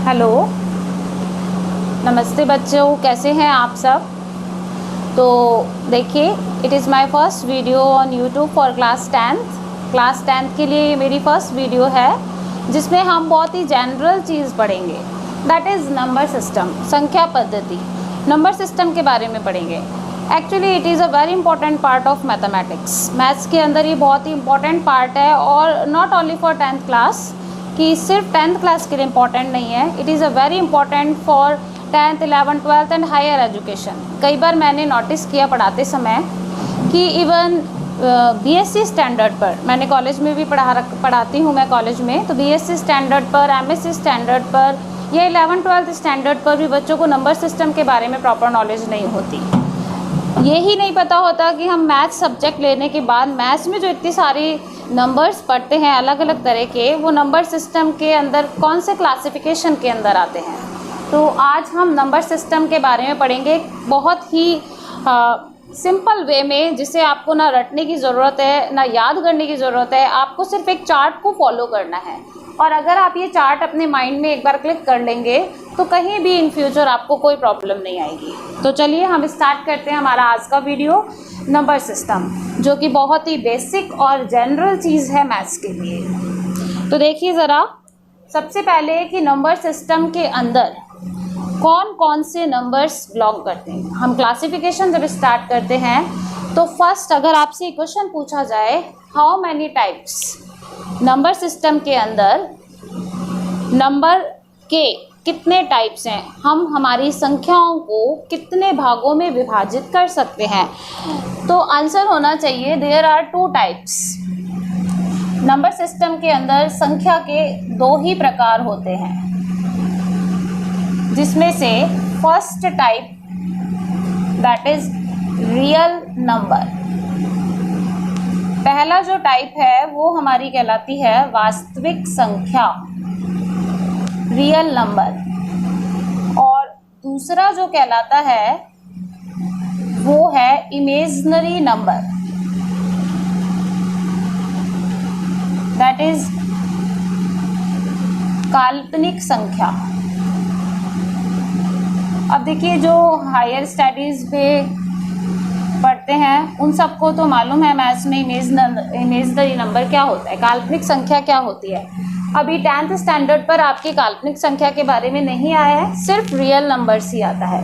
Hello, नमस्ते बच्चों, कैसे हैं आप सब। तो देखिए, it is my first video on YouTube for class 10th के लिए ये मेरी फर्स्ट वीडियो है जिसमें हम बहुत ही जनरल चीज़ पढ़ेंगे, दैट इज़ नंबर सिस्टम, संख्या पद्धति। नंबर सिस्टम के बारे में पढ़ेंगे। Actually it is a very important part of mathematics. Maths के अंदर ये बहुत ही इंपॉर्टेंट पार्ट है और not only for 10th class, कि सिर्फ 10th क्लास के लिए इम्पॉर्टेंट नहीं है, it is a very important for 10th, 11th, 12th and higher education. कई बार मैंने नोटिस किया पढ़ाते समय कि इवन बीएससी स्टैंडर्ड पर, मैंने कॉलेज में भी पढ़ाती हूँ मैं कॉलेज में, तो बीएससी स्टैंडर्ड पर, एमएससी स्टैंडर्ड पर या 11th, 12th स्टैंडर्ड पर भी बच्चों को नंबर सिस्टम के बारे में प्रॉपर नॉलेज नहीं होती। यही नहीं पता होता कि हम मैथ्स सब्जेक्ट लेने के बाद मैथ्स में जो इतनी सारी नंबर्स पढ़ते हैं अलग अलग तरह के, वो नंबर सिस्टम के अंदर कौन से क्लासिफिकेशन के अंदर आते हैं। तो आज हम नंबर सिस्टम के बारे में पढ़ेंगे बहुत ही सिंपल वे में, जिसे आपको ना रटने की ज़रूरत है ना याद करने की ज़रूरत है। आपको सिर्फ एक चार्ट को फॉलो करना है और अगर आप ये चार्ट अपने माइंड में एक बार क्लिक कर लेंगे तो कहीं भी इन फ्यूचर आपको कोई प्रॉब्लम नहीं आएगी। तो चलिए हम स्टार्ट करते हैं हमारा आज का वीडियो, नंबर सिस्टम, जो कि बहुत ही बेसिक और जनरल चीज़ है मैथ्स के लिए। तो देखिए ज़रा, सबसे पहले कि नंबर सिस्टम के अंदर कौन कौन से नंबर्स बिलोंग करते हैं। हम क्लासिफिकेशन जब स्टार्ट करते हैं तो फर्स्ट अगर आपसे क्वेश्चन पूछा जाए, how many types, number system के अंदर नंबर के कितने टाइप्स हैं, हम हमारी संख्याओं को कितने भागों में विभाजित कर सकते हैं, तो आंसर होना चाहिए there are 2 types. Number system के अंदर संख्या के 2 ही प्रकार होते हैं, जिसमें से first type that is real number. पहला जो टाइप है वो हमारी कहलाती है वास्तविक संख्या, रियल नंबर, और दूसरा जो कहलाता है वो है इमेजिनरी नंबर, दैट इज काल्पनिक संख्या। अब देखिए, जो हायर स्टडीज़ पे पढ़ते हैं उन सबको तो मालूम है मैथ्स में इमेजिनरी नंबर क्या होता है, काल्पनिक संख्या क्या होती है। अभी 10th स्टैंडर्ड पर आपकी काल्पनिक संख्या के बारे में नहीं आया है, सिर्फ रियल नंबर्स ही आता है।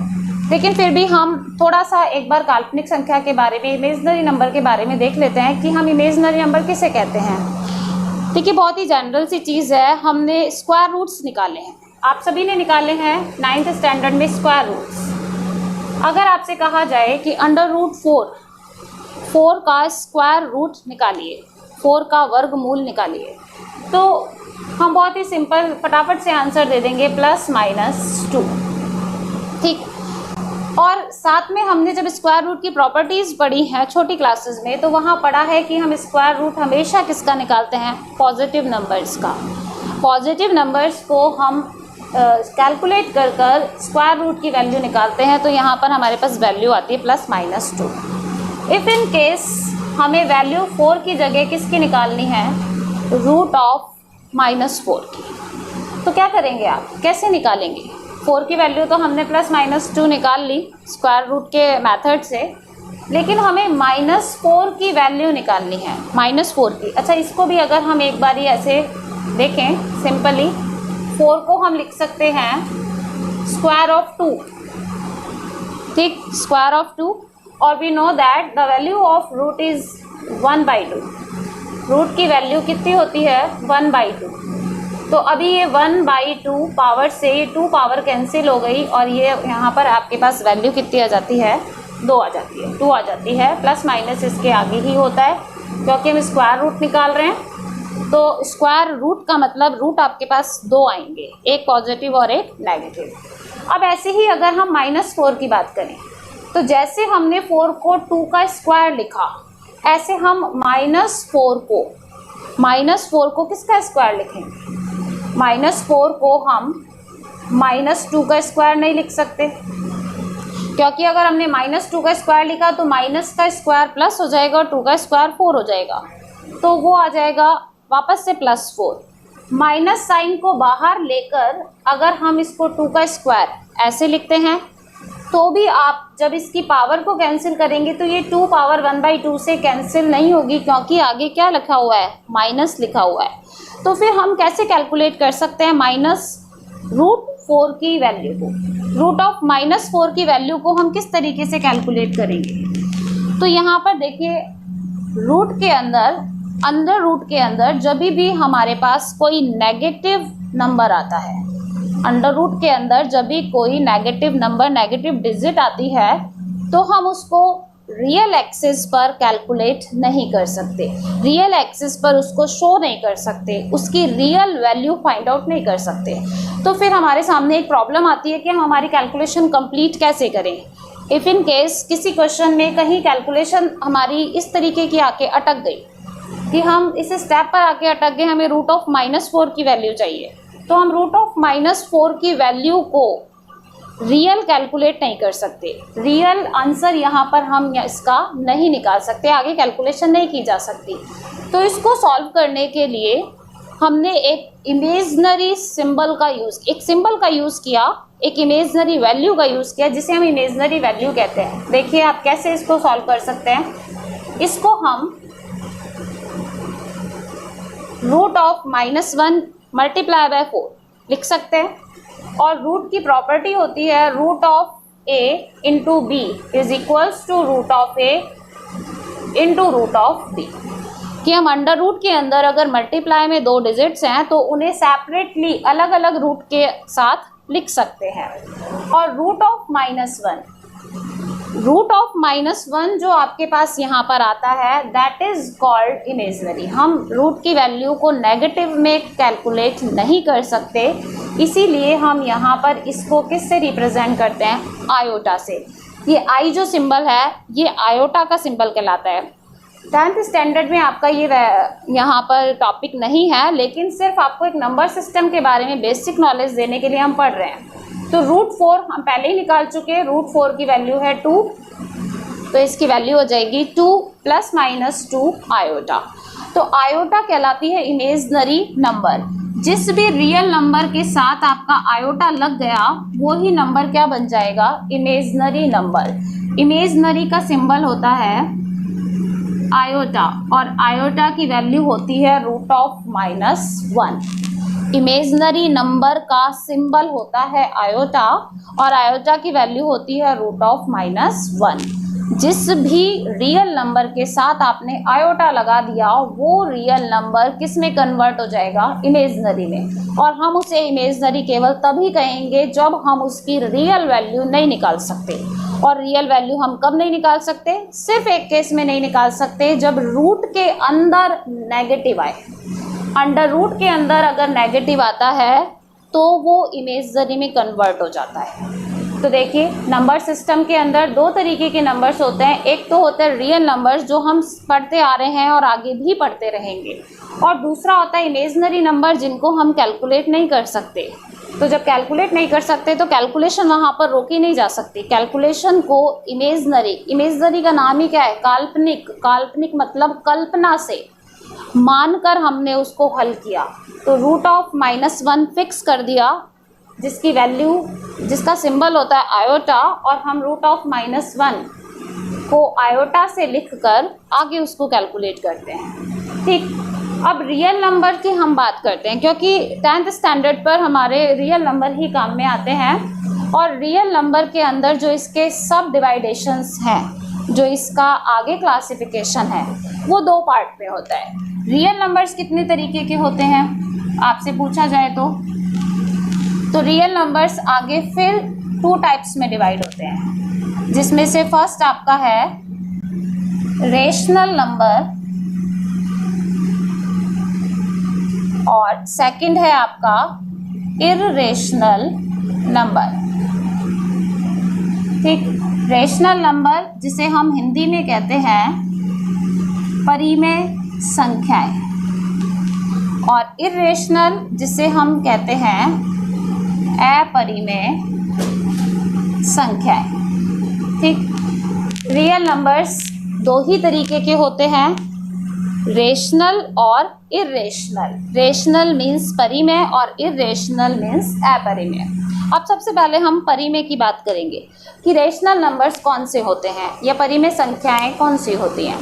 लेकिन फिर भी हम थोड़ा सा एक बार काल्पनिक संख्या के बारे में, इमेजिनरी नंबर के बारे में देख लेते हैं कि हम इमेजिनरी नंबर किसे कहते हैं। देखिए, बहुत ही जनरल सी चीज़ है, हमने स्क्वायर रूट्स निकाले हैं, आप सभी ने निकाले हैं 9th स्टैंडर्ड में स्क्वायर रूट्स। अगर आपसे कहा जाए कि √4 का स्क्वायर रूट निकालिए, 4 का वर्गमूल निकालिए, तो हम बहुत ही सिंपल फटाफट से आंसर दे देंगे +-2, ठीक। और साथ में हमने जब स्क्वायर रूट की प्रॉपर्टीज़ पढ़ी हैं छोटी क्लासेस में, तो वहाँ पढ़ा है कि हम स्क्वायर रूट हमेशा किसका निकालते हैं, पॉजिटिव नंबर्स का। पॉजिटिव नंबर्स को हम कैलकुलेट कर स्क्वायर रूट की वैल्यू निकालते हैं, तो यहाँ पर हमारे पास वैल्यू आती है +-2। इफ़ इन केस हमें वैल्यू 4 की जगह किसकी निकालनी है, √−4 की, तो क्या करेंगे आप, कैसे निकालेंगे। 4 की वैल्यू तो हमने +-2 निकाल ली स्क्वायर रूट के मेथड से, लेकिन हमें -4 की वैल्यू निकालनी है, -4 की। अच्छा, इसको भी अगर हम एक बारी ऐसे देखें सिंपली, 4 को हम लिख सकते हैं √2, ठीक, √2, और we know that the value of root is 1/2। Root की वैल्यू कितनी होती है, 1/2। तो अभी ये 1/2 पावर से ये 2 पावर कैंसिल हो गई और ये यहाँ पर आपके पास वैल्यू कितनी आ जाती है, 2 आ जाती है, 2 आ जाती है। प्लस माइनस इसके आगे ही होता है क्योंकि हम स्क्वायर रूट निकाल रहे हैं, तो स्क्वायर रूट का मतलब रूट आपके पास 2 आएंगे, एक पॉजिटिव और एक नेगेटिव। अब ऐसे ही अगर हम -4 की बात करें, तो जैसे हमने 4 को 2 का स्क्वायर लिखा, ऐसे हम -4 को किसका स्क्वायर लिखेंगे, -4 को हम -2 का स्क्वायर नहीं लिख सकते, क्योंकि अगर हमने -2 का स्क्वायर लिखा तो माइनस का स्क्वायर प्लस हो जाएगा और 2 का स्क्वायर 4 हो जाएगा, तो वो आ जाएगा वापस से +4। माइनस साइन को बाहर लेकर अगर हम इसको 2 का स्क्वायर ऐसे लिखते हैं तो भी आप जब इसकी पावर को कैंसिल करेंगे तो ये 2 पावर 1/2 से कैंसिल नहीं होगी, क्योंकि आगे क्या लिखा हुआ है, माइनस लिखा हुआ है। तो फिर हम कैसे कैलकुलेट कर सकते हैं -√4 की वैल्यू को? √-4 की वैल्यू को हम किस तरीके से कैलकुलेट करेंगे? तो यहाँ पर देखिए, रूट के अंदर जब भी हमारे पास कोई नेगेटिव नंबर आता है, अंडर रूट के अंदर जब भी कोई नेगेटिव नंबर, नेगेटिव डिजिट आती है, तो हम उसको रियल एक्सिस पर कैलकुलेट नहीं कर सकते, रियल एक्सिस पर उसको शो नहीं कर सकते, उसकी रियल वैल्यू फाइंड आउट नहीं कर सकते। तो फिर हमारे सामने एक प्रॉब्लम आती है कि हम हमारी कैलकुलेशन कंप्लीट कैसे करें। इफ़ इन केस किसी क्वेश्चन में कहीं कैलकुलेशन हमारी इस तरीके की आके अटक गई कि हम इस स्टेप पर आके अटक गए, हमें √-4 की वैल्यू चाहिए, तो हम √-4 की वैल्यू को रियल कैलकुलेट नहीं कर सकते, रियल आंसर यहाँ पर हम इसका नहीं निकाल सकते, आगे कैलकुलेशन नहीं की जा सकती। तो इसको सॉल्व करने के लिए हमने एक इमेजनरी सिंबल का यूज़ किया, एक इमेजनरी वैल्यू का यूज़ किया, जिसे हम इमेजनरी वैल्यू कहते हैं। देखिए आप कैसे इसको सॉल्व कर सकते हैं। इसको हम √-1 मल्टीप्लाई बाय 4 लिख सकते हैं, और रूट की प्रॉपर्टी होती है √(a) × b is equals to √(a) × √(b), कि हम अंडर रूट के अंदर अगर मल्टीप्लाई में 2 डिजिट्स हैं तो उन्हें सेपरेटली अलग अलग रूट के साथ लिख सकते हैं। और √(-1) जो आपके पास यहाँ पर आता है, दैट इज कॉल्ड इमेजनरी। हम रूट की वैल्यू को नेगेटिव में कैलकुलेट नहीं कर सकते, इसीलिए हम यहाँ पर इसको किससे रिप्रेजेंट करते हैं, आयोटा से। ये आई जो सिंबल है, ये आयोटा का सिंबल कहलाता है। 10th स्टैंडर्ड में आपका ये यहाँ पर टॉपिक नहीं है, लेकिन सिर्फ आपको एक नंबर सिस्टम के बारे में बेसिक नॉलेज देने के लिए हम पढ़ रहे हैं। तो √4 हम पहले ही निकाल चुके हैं, √4 की वैल्यू है 2, तो इसकी वैल्यू हो जाएगी 2 ± 2 आयोटा। तो आयोटा कहलाती है इमेजनरी नंबर। जिस भी रियल नंबर के साथ आपका आयोटा लग गया, वो ही नंबर क्या बन जाएगा, इमेजनरी नंबर। इमेजनरी का सिंबल होता है आयोटा, और आयोटा की वैल्यू होती है √(-1). इमेजनरी नंबर का सिंबल होता है आयोटा, और आयोटा की वैल्यू होती है √(-1). जिस भी रियल नंबर के साथ आपने आयोटा लगा दिया, वो रियल नंबर किस में कन्वर्ट हो जाएगा, इमेजनरी में। और हम उसे इमेजनरी केवल तभी कहेंगे जब हम उसकी रियल वैल्यू नहीं निकाल सकते। और रियल वैल्यू हम कब नहीं निकाल सकते, सिर्फ एक केस में नहीं निकाल सकते, जब रूट के अंदर नेगेटिव आए। अंडर रूट के अंदर अगर नेगेटिव आता है तो वो इमेजनरी में कन्वर्ट हो जाता है। तो देखिए, नंबर सिस्टम के अंदर 2 तरीके के नंबर्स होते हैं। एक तो होते हैं रियल नंबर्स, जो हम पढ़ते आ रहे हैं और आगे भी पढ़ते रहेंगे, और दूसरा होता है इमेजनरी नंबर, जिनको हम कैलकुलेट नहीं कर सकते। तो जब कैलकुलेट नहीं कर सकते तो कैलकुलेशन वहाँ पर रोकी नहीं जा सकती। कैलकुलेशन को इमेजनरी का नाम ही क्या है, काल्पनिक मतलब कल्पना से मानकर हमने उसको हल किया। तो √(-1) फिक्स कर दिया, जिसकी वैल्यू, जिसका सिंबल होता है आयोटा, और हम √(-1) को आयोटा से लिखकर आगे उसको कैलकुलेट करते हैं। ठीक, अब रियल नंबर की हम बात करते हैं, क्योंकि 10th स्टैंडर्ड पर हमारे रियल नंबर ही काम में आते हैं। और रियल नंबर के अंदर जो इसके सब डिवाइडेशंस हैं, जो इसका आगे क्लासिफिकेशन है, वो 2 पार्ट में होता है। रियल नंबर्स कितने तरीके के होते हैं आपसे पूछा जाए तो रियल नंबर्स आगे फिर 2 टाइप्स में डिवाइड होते हैं, जिसमें से फर्स्ट आपका है रेशनल नंबर, और सेकंड है आपका इररेशनल नंबर। ठीक, रेशनल नंबर जिसे हम हिंदी में कहते हैं परिमेय संख्याएं, और इररेशनल जिसे हम कहते हैं अपरिमेय संख्याएं। ठीक, रियल नंबर्स 2 ही तरीके के होते हैं, रेशनल और इर्रेशनल। रेशनल मीन्स परिमेय और इर्रेशनल मीन्स अपरिमेय। अब सबसे पहले हम परिमेय की बात करेंगे कि रेशनल नंबर्स कौन से होते हैं या परिमेय संख्याएं कौन सी होती हैं।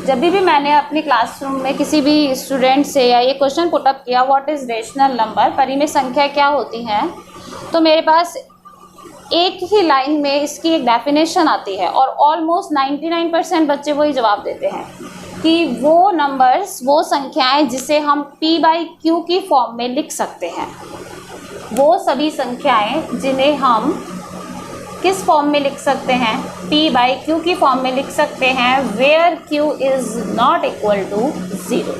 जब भी मैंने अपनी क्लासरूम में किसी भी स्टूडेंट से या ये क्वेश्चन पुटअप किया व्हाट इज़ रेशनल नंबर, परिमेय संख्या क्या होती हैं, तो मेरे पास एक ही लाइन में इसकी एक डेफिनेशन आती है और ऑलमोस्ट 99% बच्चे वही जवाब देते हैं कि वो नंबर्स, वो संख्याएं जिसे हम p/q की फॉर्म में लिख सकते हैं, वो सभी संख्याएं जिन्हें हम किस फॉर्म में लिख सकते हैं, p/q की फॉर्म में लिख सकते हैं, where q is not equal to 0।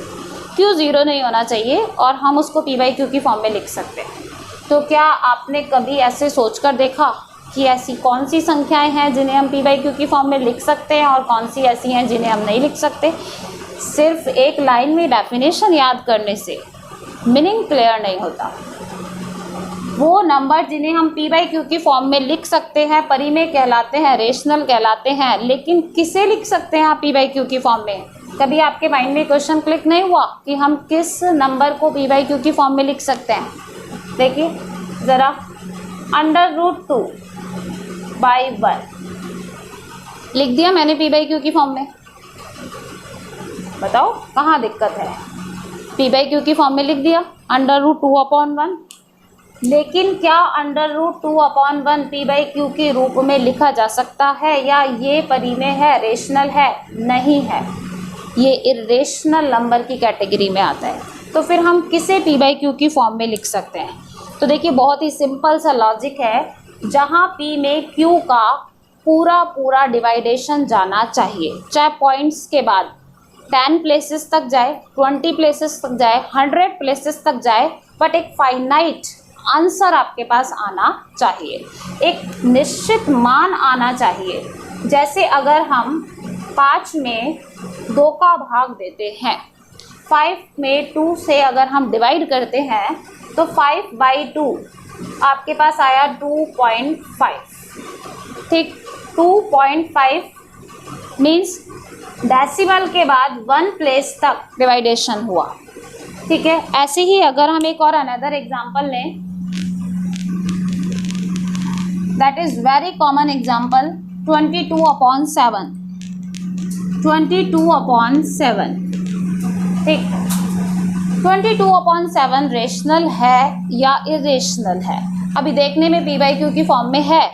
q 0 नहीं होना चाहिए और हम उसको p/q की फॉर्म में लिख सकते हैं। तो क्या आपने कभी ऐसे सोचकर देखा कि ऐसी कौन सी संख्याएं हैं जिन्हें हम p/q की फॉर्म में लिख सकते हैं और कौन सी ऐसी हैं जिन्हें हम नहीं लिख सकते? सिर्फ एक लाइन में डेफिनेशन याद करने से मीनिंग क्लियर नहीं होता। वो नंबर जिन्हें हम p/q की फॉर्म में लिख सकते हैं परिमेय कहलाते हैं, रेशनल कहलाते हैं। लेकिन किसे लिख सकते हैं आप p/q की फॉर्म में? कभी आपके माइंड में क्वेश्चन क्लिक नहीं हुआ कि हम किस नंबर को p/q की फॉर्म में लिख सकते हैं? देखिए ज़रा, √2/1 लिख दिया मैंने p/q की फॉर्म में। बताओ कहाँ दिक्कत है? p/q की फॉर्म में लिख दिया √2/1। लेकिन क्या √2/1 p/q के रूप में लिखा जा सकता है या ये परिमेय है, रेशनल है? नहीं है, ये इर्रेशनल नंबर की कैटेगरी में आता है। तो फिर हम किसे p/q की फॉर्म में लिख सकते हैं? तो देखिए बहुत ही सिंपल सा लॉजिक है, जहाँ p में q का पूरा डिवाइडेशन जाना चाहिए, चाहे पॉइंट्स के बाद 10 प्लेसेस तक जाए, 20 प्लेसेस तक जाए, 100 प्लेसेस तक जाए, बट एक फाइनाइट आंसर आपके पास आना चाहिए, एक निश्चित मान आना चाहिए। जैसे अगर हम 5 में 2 का भाग देते हैं, 5 में 2 से अगर हम डिवाइड करते हैं तो 5/2 आपके पास आया 2.5। ठीक, 2.5 मीन्स डेसिमल के बाद 1 प्लेस तक डिवाइडेशन हुआ। ठीक है, ऐसे ही अगर हम एक और अनदर एग्जांपल लें, that is very common example 22/7। 22/7 ठीक, 22/7 रेशनल है या इरेशनल है? अभी देखने में p/q की फॉर्म में है,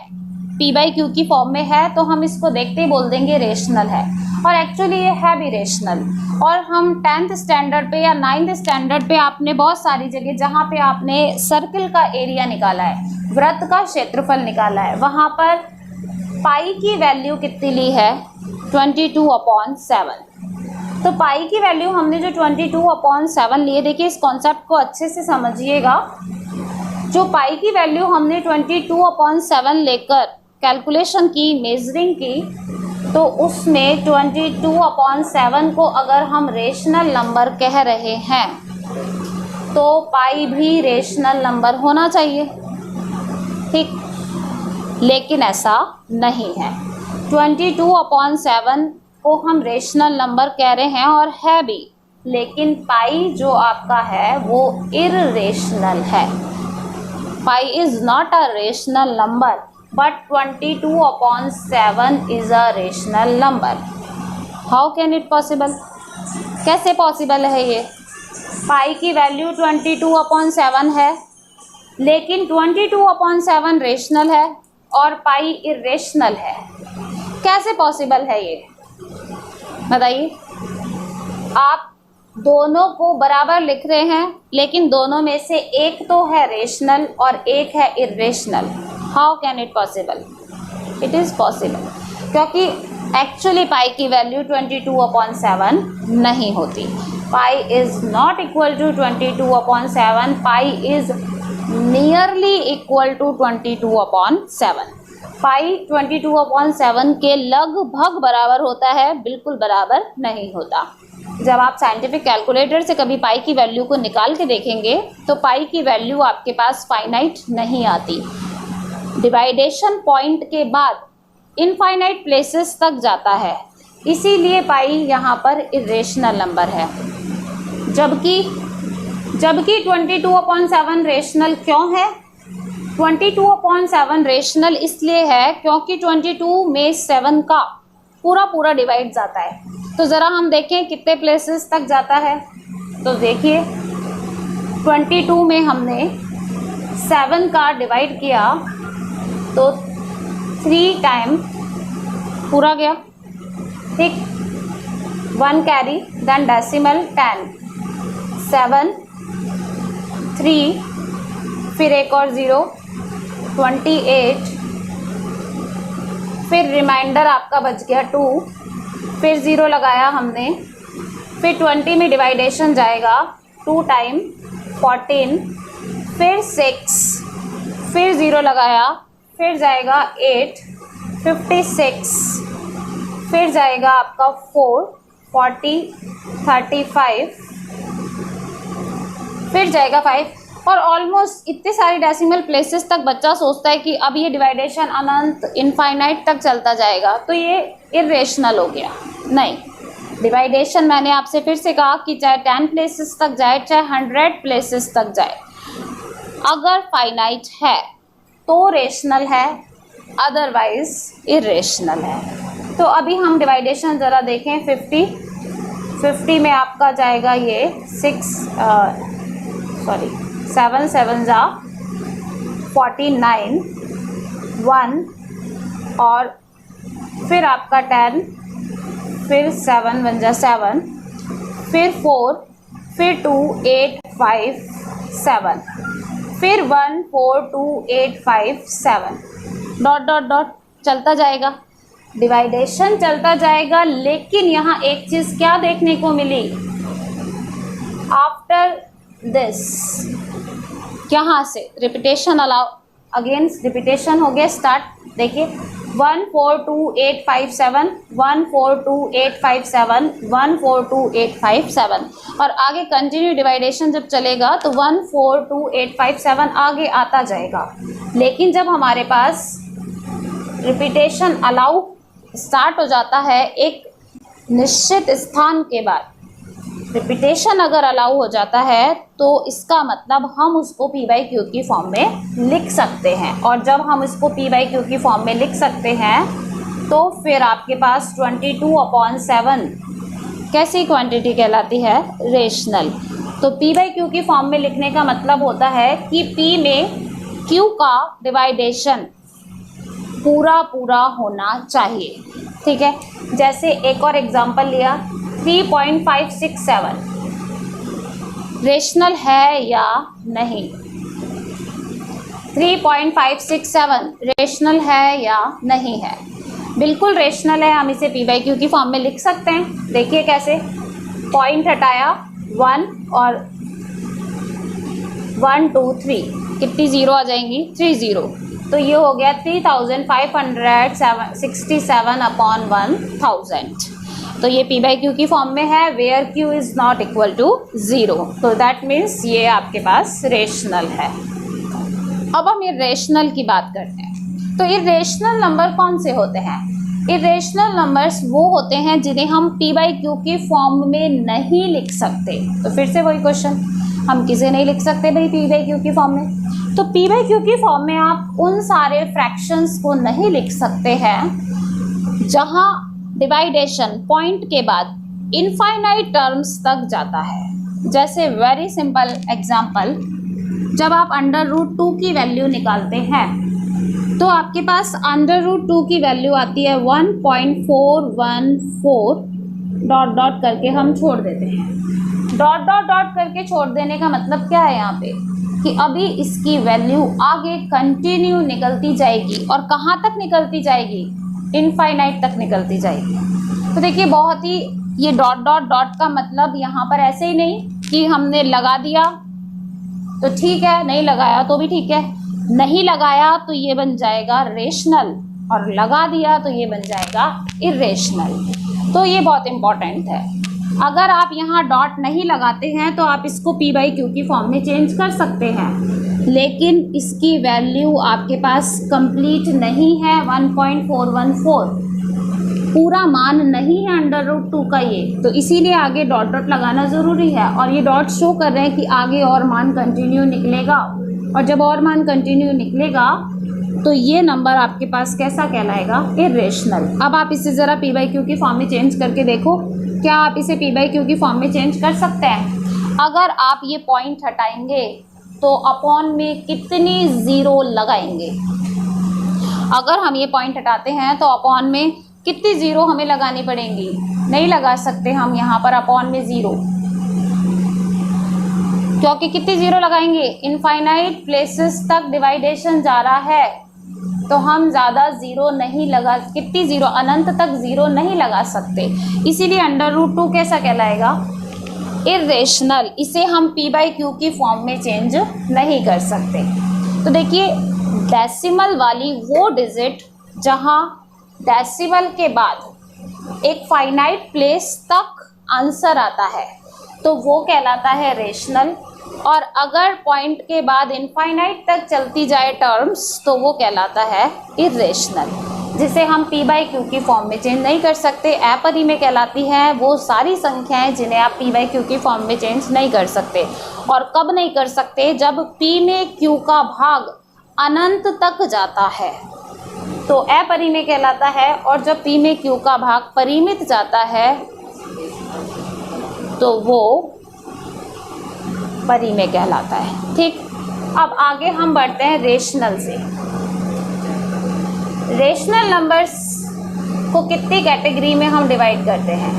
p/q की फॉर्म में है तो हम इसको देखते ही बोल देंगे रेशनल है, और एक्चुअली ये है भी रेशनल। और हम 10th स्टैंडर्ड पे या 9th स्टैंडर्ड पे आपने बहुत सारी जगह जहाँ पे आपने सर्किल का एरिया निकाला है, वृत्त का क्षेत्रफल निकाला है, वहाँ पर पाई की वैल्यू कितनी ली है? 22/7। तो पाई की वैल्यू हमने जो 22/7 लिए, देखिए इस कॉन्सेप्ट को अच्छे से समझिएगा। जो पाई की वैल्यू हमने 22/7 लेकर कैलकुलेशन की, मेजरिंग की, तो उसमें 22/7 को अगर हम रेशनल नंबर कह रहे हैं तो पाई भी रेशनल नंबर होना चाहिए। ठीक, लेकिन ऐसा नहीं है। 22/7 को हम रेशनल नंबर कह रहे हैं और है भी, लेकिन पाई जो आपका है वो इर्रेशनल है। Pi is not a rational number but 22/7 is a rational number. How can it possible? कैसे पॉसिबल है ये? पाई की वैल्यू 22/7 है, लेकिन 22/7 रेशनल है और पाई इरेशनल है। कैसे पॉसिबल है ये? बताइए। आप दोनों को बराबर लिख रहे हैं, लेकिन दोनों में से एक तो है रेशनल और एक है irrational. How can it possible? It is possible, क्योंकि एक्चुअली पाई की वैल्यू 22/7 नहीं होती। Pi is not equal to 22/7, pi is nearly equal to 22/7। Pi 22/7 के लगभग बराबर होता है, बिल्कुल बराबर नहीं होता। जब आप साइंटिफिक कैलकुलेटर से कभी पाई की वैल्यू को निकाल के देखेंगे तो पाई की वैल्यू आपके पास फाइनाइट नहीं आती। डिवाइडेशन पॉइंट के बाद इनफाइनाइट प्लेसेस तक जाता है, इसीलिए पाई यहाँ पर इरेशनल नंबर है। जबकि 22/7 रेशनल क्यों है? 22/7 रेशनल इसलिए है क्योंकि 22 में 7 का पूरा डिवाइड जाता है। तो ज़रा हम देखें कितने प्लेसेस तक जाता है। तो देखिए 22 में हमने 7 का डिवाइड किया तो 3 टाइम पूरा गया, ठीक। 1 कैरी, देन डेसिमल 10, 7, 3, फिर एक और 0, 28, फिर रिमाइंडर आपका बच गया 2, फिर 0 लगाया हमने, फिर 20 में डिवाइडेशन जाएगा 2 टाइम 14, फिर 6, फिर 0 लगाया, फिर जाएगा 8, 56, फिर जाएगा आपका 4, 40, 35, फिर जाएगा 5 और ऑलमोस्ट इतने सारे डेसिमल प्लेसेस तक बच्चा सोचता है कि अब ये डिवाइडेशन अनंत इनफाइनाइट तक चलता जाएगा, तो ये इरेशनल हो गया। नहीं, डिवाइडेशन मैंने आपसे फिर से कहा कि चाहे 10 प्लेसेस तक जाए, चाहे 100 प्लेसेस तक जाए, अगर फाइनाइट है तो रेशनल है, अदरवाइज इरेशनल है। तो अभी हम डिवाइडेशन ज़रा देखें। 50 में आपका जाएगा ये 7 7 जा 49, 1 और फिर आपका 10, फिर 7 1 जा 7, फिर 4, फिर 2 8 5 7, फिर 1 4 2 8 5 7, डॉट डॉट डॉट चलता जाएगा, डिवाइडेशन चलता जाएगा। लेकिन यहाँ एक चीज़ क्या देखने को मिली, आफ्टर दिस यहाँ से रिपीटेशन अलाउ, अगेन रिपीटेशन हो गया स्टार्ट। देखिए 1 4 2 8 5 7, 1 4 2 8 5 7, 1 4 2 8 5 7 और आगे कंटिन्यू डिवाइडेशन जब चलेगा तो 1 4 2 8 5 7 आगे आता जाएगा। लेकिन जब हमारे पास रिपीटेशन अलाउ स्टार्ट हो जाता है एक निश्चित स्थान के बाद, रिपीटेशन अगर अलाउ हो जाता है तो इसका मतलब हम उसको p/q की फॉर्म में लिख सकते हैं। और जब हम इसको p/q की फॉर्म में लिख सकते हैं तो फिर आपके पास 22/7 कैसी क्वांटिटी कहलाती है? रेशनल। तो p/q की फॉर्म में लिखने का मतलब होता है कि p में q का डिवाइडेशन पूरा होना चाहिए, ठीक है। जैसे एक और एग्जांपल लिया 3.567 रेशनल है या नहीं? 3.567 रेशनल है या नहीं है? बिल्कुल रेशनल है, हम इसे p/q की फॉर्म में लिख सकते हैं। देखिए कैसे, पॉइंट हटाया 1 और 1 2 3, कितनी जीरो आ जाएंगी? 3 जीरो, तो ये हो गया 3567/1000। तो ये p/q की फॉर्म में है, where q is not equal to 0, तो दैट मीन्स ये आपके पास रेशनल है। अब हम इरेशनल की बात करते हैं। तो इरेशनल नंबर कौन से होते हैं? इरेशनल नंबर्स वो होते हैं जिन्हें हम p/q की फॉर्म में नहीं लिख सकते। तो फिर से वही क्वेश्चन, हम किसे नहीं लिख सकते भाई p/q की फॉर्म में? तो p/q की फॉर्म में आप उन सारे फ्रैक्शंस को नहीं लिख सकते हैं जहां डिवाइडेशन पॉइंट के बाद इनफाइनाइट टर्म्स तक जाता है। जैसे वेरी सिंपल एग्जांपल, जब आप √2 की वैल्यू निकालते हैं तो आपके पास √2 की वैल्यू आती है 1.414, डॉट डॉट करके हम छोड़ देते हैं। डॉट डॉट डॉट करके छोड़ देने का मतलब क्या है यहाँ पे, कि अभी इसकी वैल्यू आगे कंटिन्यू निकलती जाएगी। और कहाँ तक निकलती जाएगी? इनफाइनाइट तक निकलती जाएगी। तो देखिए बहुत ही, ये डॉट डॉट डॉट का मतलब यहाँ पर ऐसे ही नहीं कि हमने लगा दिया तो ठीक है, नहीं लगाया तो भी ठीक है, नहीं लगाया तो ये बन जाएगा रेशनल और लगा दिया तो ये बन जाएगा इरेशनल। तो ये बहुत इम्पॉर्टेंट है। अगर आप यहाँ डॉट नहीं लगाते हैं तो आप इसको p/q की फॉर्म में चेंज कर सकते हैं, लेकिन इसकी वैल्यू आपके पास कंप्लीट नहीं है 1.414। पूरा मान नहीं है √2 का ये, तो इसीलिए आगे डॉट डॉट लगाना ज़रूरी है। और ये डॉट शो कर रहे हैं कि आगे और मान कंटिन्यू निकलेगा, और जब और मान कंटिन्यू निकलेगा तो ये नंबर आपके पास कैसा कहलाएगा? इरेशनल। अब आप इसे ज़रा p/q की फॉर्म में चेंज करके देखो, क्या आप इसे p/q की फॉर्म में चेंज कर सकते हैं? अगर आप ये पॉइंट हटाएंगे तो अपॉन में कितनी ज़ीरो लगाएंगे? अगर हम ये पॉइंट हटाते हैं तो अपॉन में कितनी ज़ीरो हमें लगानी पड़ेंगी? नहीं लगा सकते हम यहाँ पर अपॉन में ज़ीरो, क्योंकि कितनी ज़ीरो लगाएंगे? इनफाइनाइट प्लेसेस तक डिवाइडेशन जा रहा है, तो हम ज़्यादा ज़ीरो नहीं लगा, कितनी ज़ीरो? अनंत तक ज़ीरो नहीं लगा सकते। इसीलिए √2 कैसा कहलाएगा? इरेशनल। इसे हम p/q की फॉर्म में चेंज नहीं कर सकते। तो देखिए, डेसिमल वाली वो डिजिट जहाँ डेसिमल के बाद एक फाइनाइट प्लेस तक आंसर आता है तो वो कहलाता है रेशनल, और अगर पॉइंट के बाद इनफाइनाइट तक चलती जाए टर्म्स तो वो कहलाता है इरेशनल, जिसे हम p/q की फॉर्म में चेंज नहीं कर सकते। अपरिमेय में कहलाती हैं वो सारी संख्याएं जिन्हें आप p/q की फॉर्म में चेंज नहीं कर सकते। और कब नहीं कर सकते? जब p में q का भाग अनंत तक जाता है तो अपरिमेय कहलाता है, और जब p में q का भाग परिमित जाता है तो वो परिमेय कहलाता है। ठीक, अब आगे हम बढ़ते हैं रेशनल से। रेशनल नंबर्स को कितनी कैटेगरी में हम डिवाइड करते हैं?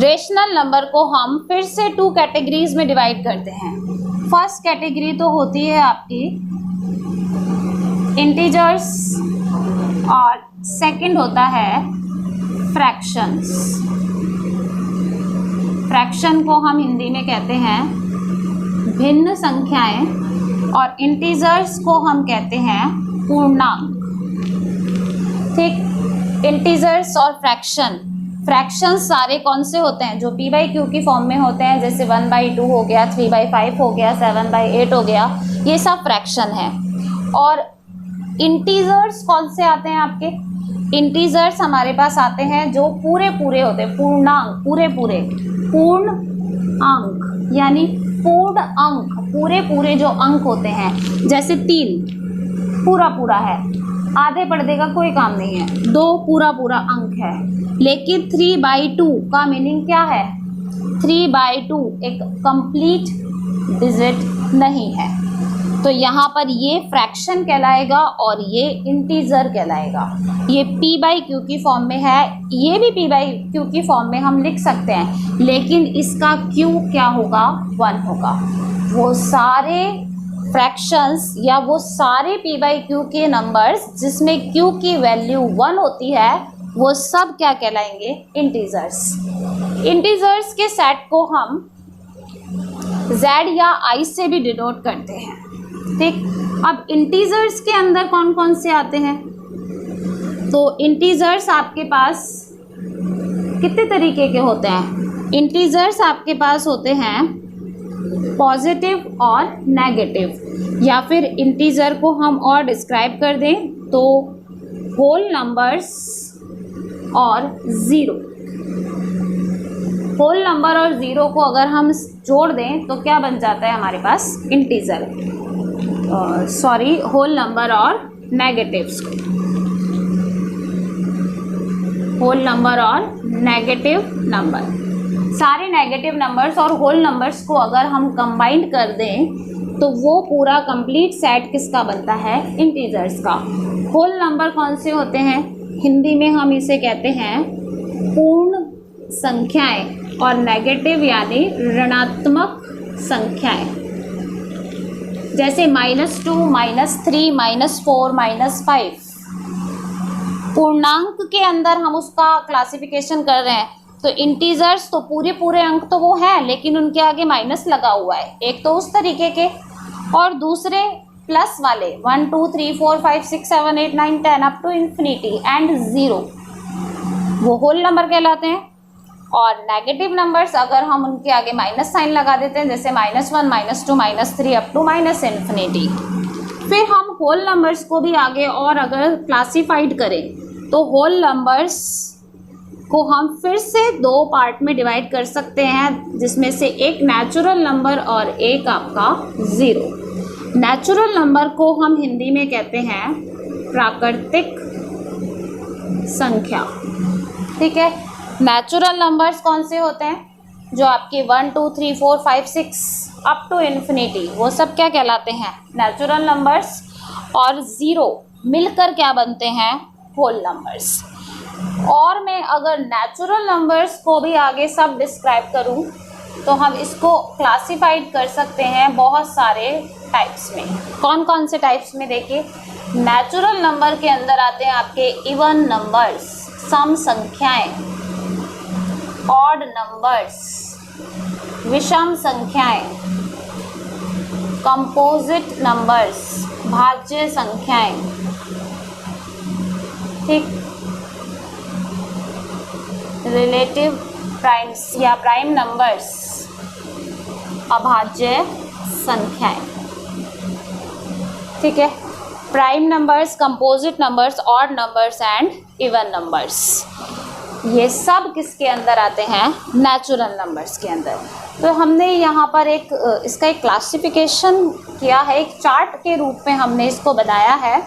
रेशनल नंबर को हम फिर से 2 कैटेगरीज में डिवाइड करते हैं। फर्स्ट कैटेगरी तो होती है आपकी इंटीजर्स, और सेकंड होता है फ्रैक्शंस। फ्रैक्शन को हम हिंदी में कहते हैं भिन्न संख्याएं, और इंटीजर्स को हम कहते हैं पूर्णांक। ठीक, इंटीजर्स और फ्रैक्शन सारे कौन से होते हैं? जो p/q की फॉर्म में होते हैं, जैसे 1/2 हो गया, 3/5 हो गया, 7/8 हो गया, ये सब फ्रैक्शन है। और इंटीजर्स कौन से आते हैं आपके? इंटीजर्स हमारे पास आते हैं जो पूरे होते हैं, पूर्णांक, पूर्ण अंक, यानी पूर्ण अंक, पूरे जो अंक होते हैं। जैसे 3 पूरा है, आधे पर्दे का कोई काम नहीं है, 2 पूरा अंक है। लेकिन 3/2 का मीनिंग क्या है? 3/2 एक कंप्लीट डिजिट नहीं है, तो यहाँ पर ये फ्रैक्शन कहलाएगा और ये इंटीजर कहलाएगा। ये p/q की फॉर्म में है, ये भी p/q की फॉर्म में हम लिख सकते हैं, लेकिन इसका q क्या होगा? 1 होगा। वो सारे फ्रैक्शंस या वो सारे p/q के नंबर्स जिसमें q की वैल्यू 1 होती है, वो सब क्या कहलाएंगे? इंटीजर्स। इंटीजर्स के सेट को हम z या i से भी डिनोट करते हैं। ठीक, अब इंटीजर्स के अंदर कौन कौन से आते हैं? तो इंटीजर्स आपके पास कितने तरीके के होते हैं? इंटीजर्स आपके पास होते हैं पॉजिटिव और नेगेटिव, या फिर इंटीजर को हम और डिस्क्राइब कर दें तो होल नंबर्स और ज़ीरो। होल नंबर और ज़ीरो को अगर हम जोड़ दें तो क्या बन जाता है हमारे पास? इंटीजर। होल नंबर और नेगेटिव्स को, होल नंबर और नेगेटिव नंबर, सारे नेगेटिव नंबर्स और होल नंबर्स को अगर हम कंबाइंड कर दें तो वो पूरा कंप्लीट सेट किसका बनता है? इंटीजर्स का। होल नंबर कौन से होते हैं? हिंदी में हम इसे कहते हैं पूर्ण संख्याएं, और नेगेटिव यानी ऋणात्मक संख्याएं, जैसे -2, -3, -4, -5। पूर्णांक के अंदर हम उसका क्लासिफिकेशन कर रहे हैं, तो इंटीजर्स तो पूरे अंक तो वो हैं, लेकिन उनके आगे माइनस लगा हुआ है। एक तो उस तरीके के, और दूसरे प्लस वाले 1 2 3 4 5 6 7 8 9 10 अप टू इन्फिनिटी एंड 0, वो होल नंबर कहलाते हैं। और नेगेटिव नंबर्स अगर हम उनके आगे माइनस साइन लगा देते हैं, जैसे -1, -2, -3 अप टू इन्फिनिटी। फिर हम होल नंबर्स को भी आगे और अगर क्लासिफाइड करें तो होल नंबर्स को हम फिर से दो पार्ट में डिवाइड कर सकते हैं, जिसमें से एक नेचुरल नंबर और एक आपका ज़ीरो। नेचुरल नंबर को हम हिंदी में कहते हैं प्राकृतिक संख्या। ठीक है, नेचुरल नंबर्स कौन से होते हैं? जो आपके 1 2 3 4 5 6 अप टू इन्फिनिटी, वो सब क्या कहलाते हैं? Natural numbers. और ज़ीरो मिलकर क्या बनते हैं? Whole numbers. और मैं अगर नेचुरल नंबर्स को भी आगे सब डिस्क्राइब करूं तो हम इसको क्लासिफाइड कर सकते हैं बहुत सारे टाइप्स में। कौन कौन से टाइप्स में? देखिए, नेचुरल नंबर के अंदर आते हैं आपके इवन नंबर्स, सम संख्याएं, ऑड नंबर्स, विषम संख्याएं, कंपोजिट नंबर्स, भाज्य संख्याएं। ठीक, रिलेटिव प्राइम्स या प्राइम नंबर्स, अभाज्य संख्याएं। ठीक है, prime numbers, composite numbers, odd numbers and even numbers, ये सब किसके अंदर आते हैं? नेचुरल नंबर्स के अंदर। तो हमने यहाँ पर एक इसका एक क्लासिफिकेशन किया है, एक चार्ट के रूप में हमने इसको बनाया है,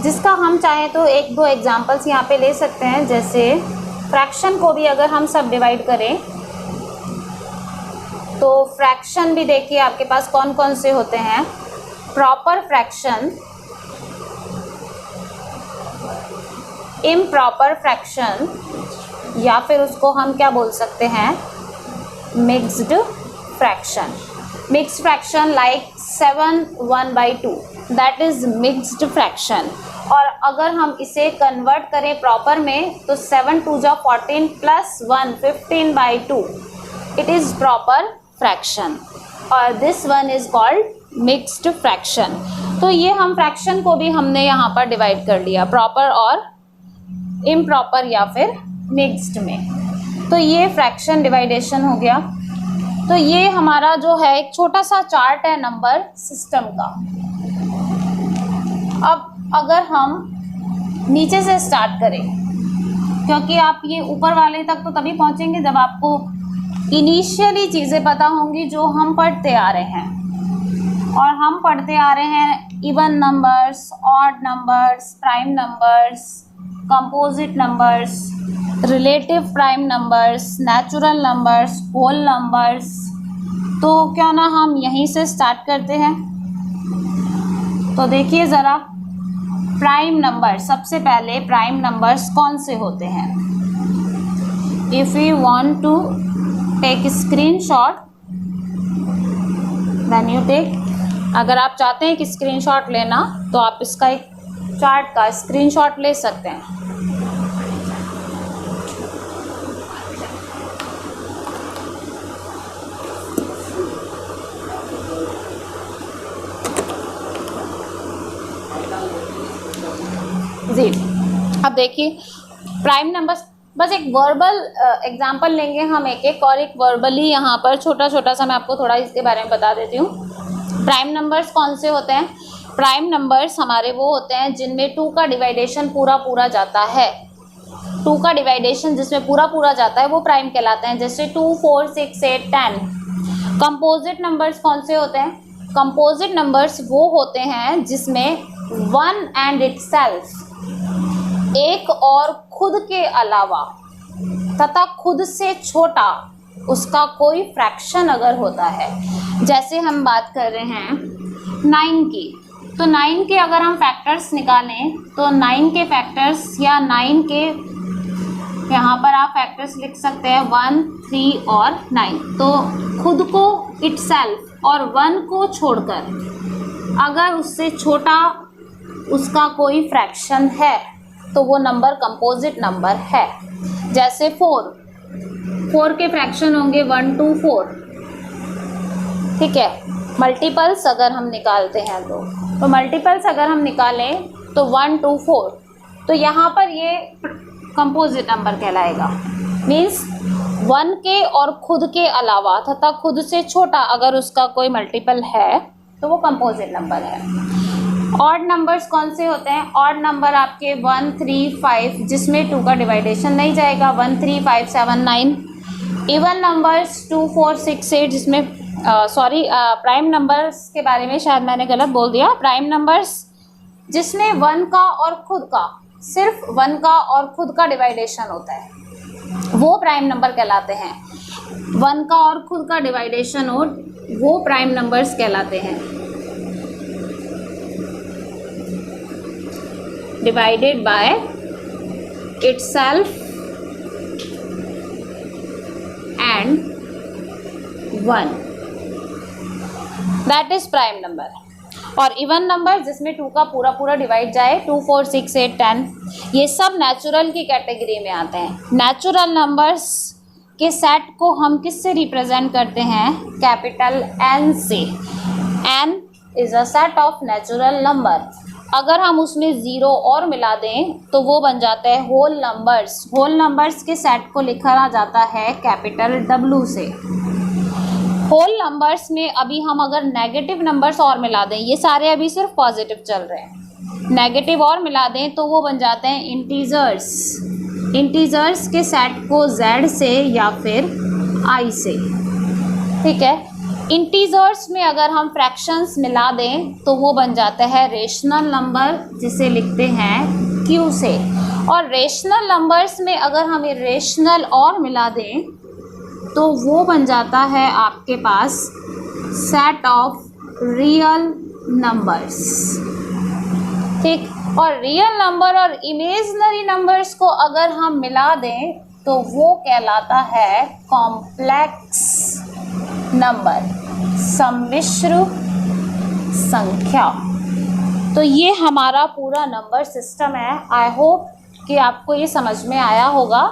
जिसका हम चाहें तो एक दो एग्जांपल्स यहाँ पे ले सकते हैं। जैसे फ्रैक्शन को भी अगर हम सब डिवाइड करें तो फ्रैक्शन भी देखिए आपके पास कौन कौन से होते हैं? प्रॉपर फ्रैक्शन, इम्प्रॉपर फ्रैक्शन, या फिर उसको हम क्या बोल सकते हैं? Mixed fraction. Mixed fraction like 7 1/2, that is mixed fraction. और अगर हम इसे कन्वर्ट करें प्रॉपर में तो 7 2 14 plus 1 15/2, it is proper fraction, और this one is called mixed fraction. तो ये हम फ्रैक्शन को भी हमने यहाँ पर डिवाइड कर लिया प्रॉपर और इम्प्रॉपर या फिर मिक्स्ड में। तो ये फ्रैक्शन डिवाइडेशन हो गया। तो ये हमारा जो है एक छोटा सा चार्ट है नंबर सिस्टम का। अब अगर हम नीचे से स्टार्ट करें, क्योंकि आप ये ऊपर वाले तक तो तभी पहुंचेंगे जब आपको इनिशियली चीज़ें पता होंगी जो हम पढ़ते आ रहे हैं। और हम पढ़ते आ रहे हैं even numbers, odd numbers, prime numbers, composite numbers, relative prime numbers, natural numbers, whole numbers. तो क्यों ना हम यहीं से स्टार्ट करते हैं। तो देखिए ज़रा, प्राइम नंबर, सबसे पहले प्राइम नंबर्स कौन से होते हैं? If you want to take screenshot then you take. अगर आप चाहते हैं कि स्क्रीनशॉट लेना तो आप इसका एक चार्ट का स्क्रीनशॉट ले सकते हैं। जी, अब देखिए प्राइम नंबर्स, बस एक वर्बल एग्जांपल लेंगे हम एक एक, और एक वर्बली यहाँ पर छोटा छोटा सा मैं आपको थोड़ा इसके बारे में बता देती हूँ। प्राइम नंबर्स कौन से होते हैं? प्राइम नंबर्स हमारे वो होते हैं जिनमें 2 का डिवाइडेशन पूरा पूरा जाता है। 2 का डिवाइडेशन जिसमें पूरा पूरा जाता है वो प्राइम कहलाते हैं। जैसे 2 4 6 8 10। कंपोजिट नंबर्स कौन से होते हैं? कंपोजिट नंबर्स वो होते हैं जिसमें 1 एंड इटसेल्फ, एक और खुद के अलावा तथा खुद से छोटा उसका कोई फ्रैक्शन अगर होता है। जैसे हम बात कर रहे हैं 9 की, तो 9 के अगर हम फैक्टर्स निकालें तो 9 के फैक्टर्स या 9 के यहाँ पर आप फैक्टर्स लिख सकते हैं 1 3 और 9। तो खुद को इटसेल्फ और 1 को छोड़कर अगर उससे छोटा उसका कोई फ्रैक्शन है तो वो नंबर कंपोजिट नंबर है। जैसे 4 के फ्रैक्शन होंगे 1 2 4। ठीक है, मल्टीपल्स अगर हम निकालते हैं तो मल्टीपल्स अगर हम निकालें तो 1 2 4, तो यहाँ पर ये कंपोजिट नंबर कहलाएगा। मीन्स 1 के और खुद के अलावा तथा खुद से छोटा अगर उसका कोई मल्टीपल है तो वो कंपोजिट नंबर है। ऑड नंबर्स कौन से होते हैं? ऑड नंबर आपके 1, 3, 5 जिसमें 2 का डिवाइडेशन नहीं जाएगा, 1, 3, 5, 7, 9। इवन नंबर्स 2, 4, 6, 8 जिसमें प्राइम नंबर्स के बारे में शायद मैंने गलत बोल दिया। प्राइम नंबर्स जिसमें 1 का और खुद का, सिर्फ 1 का और खुद का डिवाइडेशन होता है, वो प्राइम नंबर कहलाते हैं। 1 का और खुद का डिवाइडेशन हो, वो प्राइम नंबर्स कहलाते हैं। Divided by itself and 1, that is prime number. और इवन नंबर जिसमें 2 का पूरा पूरा डिवाइड जाए, 2, 4, 6, 8, 10, ये सब नेचुरल की कैटेगरी में आते हैं। नेचुरल नंबर्स के सेट को हम किससे रिप्रेजेंट करते हैं? कैपिटल N से। N is a set of natural number. अगर हम उसमें 0 और मिला दें तो वो बन जाता है होल नंबर्स। होल नंबर्स के सेट को लिखा जाता है कैपिटल W से। होल नंबर्स में अभी हम अगर नेगेटिव नंबर्स और मिला दें, ये सारे अभी सिर्फ पॉजिटिव चल रहे हैं, नेगेटिव और मिला दें तो वो बन जाते हैं इंटीजर्स। इंटीजर्स के सेट को Z से या फिर I से, ठीक है। इंटीजर्स में अगर हम फ्रैक्शंस मिला दें तो वो बन जाता है रेशनल नंबर, जिसे लिखते हैं Q से। और रेशनल नंबर्स में अगर हम इरेशनल और मिला दें तो वो बन जाता है आपके पास सेट ऑफ रियल नंबर्स, ठीक। और रियल नंबर और इमेजिनरी नंबर्स को अगर हम मिला दें तो वो कहलाता है कॉम्प्लेक्स नंबर, सम्मिश्र संख्या। तो ये हमारा पूरा नंबर सिस्टम है। आई होप कि आपको ये समझ में आया होगा।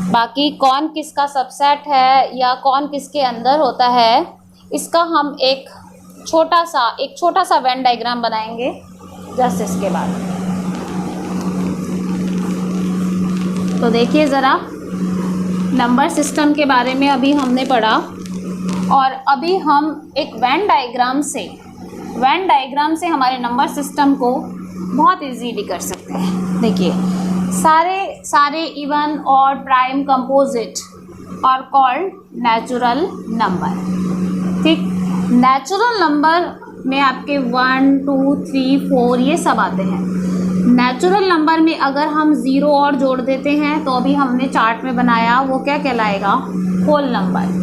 बाकी कौन किसका सबसेट है या कौन किसके अंदर होता है, इसका हम एक छोटा सा वेन डायग्राम बनाएंगे जस्ट इसके बाद। तो देखिए ज़रा, नंबर सिस्टम के बारे में अभी हमने पढ़ा और अभी हम एक वेन डायग्राम से हमारे नंबर सिस्टम को बहुत इजीली कर सकते हैं। देखिए, सारे इवन और प्राइम कंपोजिट और कॉल्ड नेचुरल नंबर, ठीक। नेचुरल नंबर में आपके 1, 2, 3, 4 ये सब आते हैं। नेचुरल नंबर में अगर हम 0 और जोड़ देते हैं तो अभी हमने चार्ट में बनाया, वो क्या कहलाएगा? Whole number.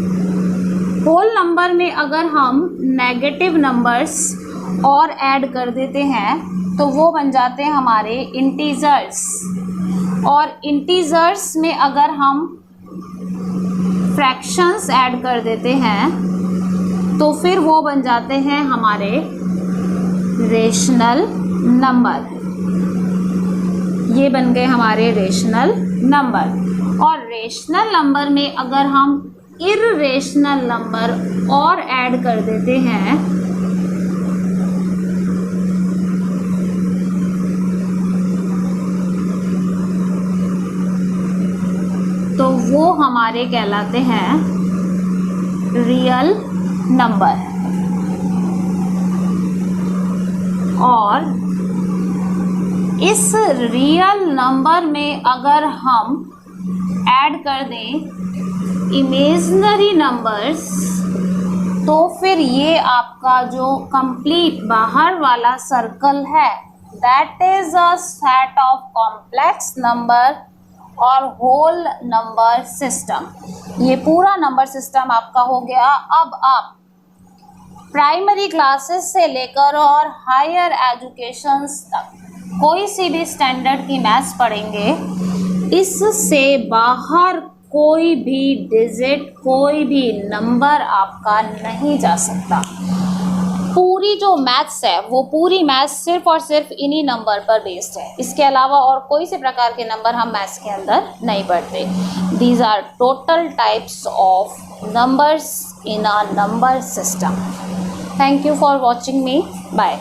होल नंबर में अगर हम नेगेटिव नंबर्स और ऐड कर देते हैं तो वो बन जाते हैं हमारे इंटीजर्स। और इंटीजर्स में अगर हम फ्रैक्शंस ऐड कर देते हैं तो फिर वो बन जाते हैं हमारे रेशनल नंबर। ये बन गए हमारे रेशनल नंबर। और रेशनल नंबर में अगर हम इर्रेशनल नंबर और ऐड कर देते हैं तो वो हमारे कहलाते हैं रियल नंबर। और इस रियल नंबर में अगर हम ऐड कर दें इमेजिनरी नंबर्स तो फिर ये आपका जो कंप्लीट बाहर वाला सर्कल है, that is a set of complex number और होल नंबर सिस्टम। ये पूरा नंबर सिस्टम आपका हो गया। अब आप प्राइमरी क्लासेस से लेकर और हायर एजुकेशंस तक कोई सी भी स्टैंडर्ड की मैथ्स पढ़ेंगे, इससे बाहर कोई भी डिजिट, कोई भी नंबर आपका नहीं जा सकता। पूरी जो मैथ्स है वो पूरी मैथ्स सिर्फ और सिर्फ इन्हीं नंबर पर बेस्ड है। इसके अलावा और कोई से प्रकार के नंबर हम मैथ्स के अंदर नहीं पढ़ते। These are total types of numbers in a number system. Thank you for watching me. Bye.